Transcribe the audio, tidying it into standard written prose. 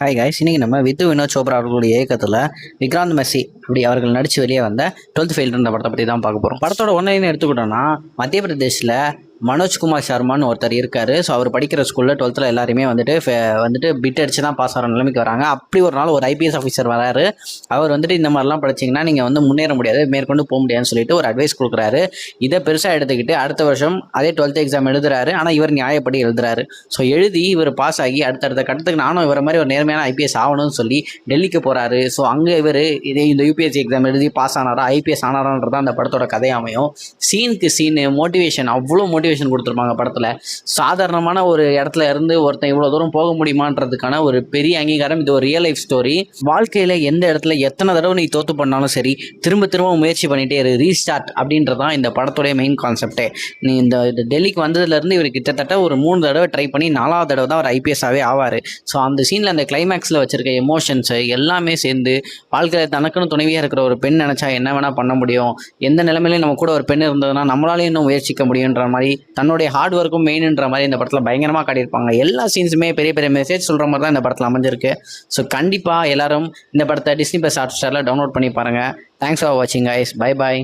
Hi guys, இன்னைக்கு நம்ம வினோத் சோப்ரா அவர்களுடைய இயக்கத்தில் விக்ராந்த் மெஸ்ஸி அப்படி அவர்கள் நடித்து வெளியே வந்த 12th ஃபெயில்ன்ற படத்தை பற்றி தான் பார்க்க போகிறோம். படத்தோட ஒன்லைன் எடுத்துக்கிட்டோம்னா, மத்திய பிரதேஷில் மனோஜ்குமார் சர்மான்னு ஒருத்தர் இருக்கார். ஸோ அவர் படிக்கிற ஸ்கூலில் 12th எல்லாருமே வந்துட்டு பிட் அடிச்சு தான் பாஸ் ஆகிற நிலைமைக்கு வராங்க. அப்படி ஒரு நாள் ஒரு ஐபிஎஸ் ஆஃபீஸர் வராரு. அவர் வந்துட்டு இந்த மாதிரிலாம் படிச்சிங்கன்னா நீங்கள் முன்னேற முடியாது, மேற்கொண்டு போக முடியாதுன்னு சொல்லிட்டு ஒரு அட்வைஸ் கொடுக்குறாரு. இதை பெருசாக எடுத்துக்கிட்டு அடுத்த வருஷம் அதே 12th எக்ஸாம் எழுதுறாரு. ஆனால் இவர் நியாயப்படி எழுதுறாரு. ஸோ எழுதி இவர் பாஸ் ஆகி அடுத்தடுத்த கட்டத்துக்கு நானும் இவர மாதிரி ஒரு நேர்மையான ஐபிஎஸ் ஆகணும்னு சொல்லி டெல்லிக்கு போகிறாரு. ஸோ அங்கே இவர் இந்த யூபிஎஸ்சி எக்ஸாம் எழுதி பாஸ் ஆனாரா, ஐபிஎஸ் ஆனாரான்றது அந்த படத்தோட கதை அமையும். சீனுக்கு சீனு மோட்டிவேஷன், அவ்வளோ மோட்டிவேஷன் கொடுத்துருப்பாங்க படத்தில். சாதாரணமான ஒரு இடத்துல இருந்து ஒருத்தன் இவ்வளோ தூரம் போக முடியுமான்றதுக்கான ஒரு பெரிய அங்கீகாரம். இது ஒரு ரியல் லைஃப் ஸ்டோரி. வாழ்க்கையில் எந்த இடத்துல எத்தனை தடவை நீ தோற்று பண்ணாலும் சரி, திரும்ப திரும்ப முயற்சி பண்ணிகிட்டே இரு, ரீஸ்டார்ட் அப்படின்றதான் இந்த படத்தோடைய மெயின் கான்செப்டே. நீ இந்த டெல்லிக்கு வந்ததுலேருந்து இவர் கிட்டத்தட்ட ஒரு 3 தடவை ட்ரை பண்ணி 4வது தடவை தான் அவர் ஐபிஎஸ்ஸாகவே ஆவார். ஸோ அந்த சீனில் அந்த கிளைமேக்ஸில் வச்சுருக்க எமோஷன்ஸு எல்லாமே சேர்ந்து வாழ்க்கையில் தனக்குன்னு துணைவியாக இருக்கிற ஒரு பெண் நினச்சா என்ன வேணால் பண்ண முடியும், எந்த நிலைமையிலையும் நம்ம கூட ஒரு பெண் இருந்ததுன்னா நம்மளாலேயும் இன்னும் முயற்சிக்க முடியுன்ற மாதிரி, தன்னுடைய ஹார்ட் ஒர்க்கும் மெயின்ன்ற மாதிரி இந்த படத்தில் பயங்கரமாக காட்டியிருப்பாங்க. எல்லா சீன்ஸுமே பெரிய பெரிய மெசேஜ் சொல்கிற மாதிரி தான் இந்த படத்தில் அமைஞ்சிருக்கு. ஸோ கண்டிப்பாக எல்லாரும் இந்த படத்தை Disney+ Hotstarல டவுன்லோட் பண்ணி பாருங்கள். தேங்க்ஸ் ஃபார் வாட்சிங் கைஸ். Bye bye.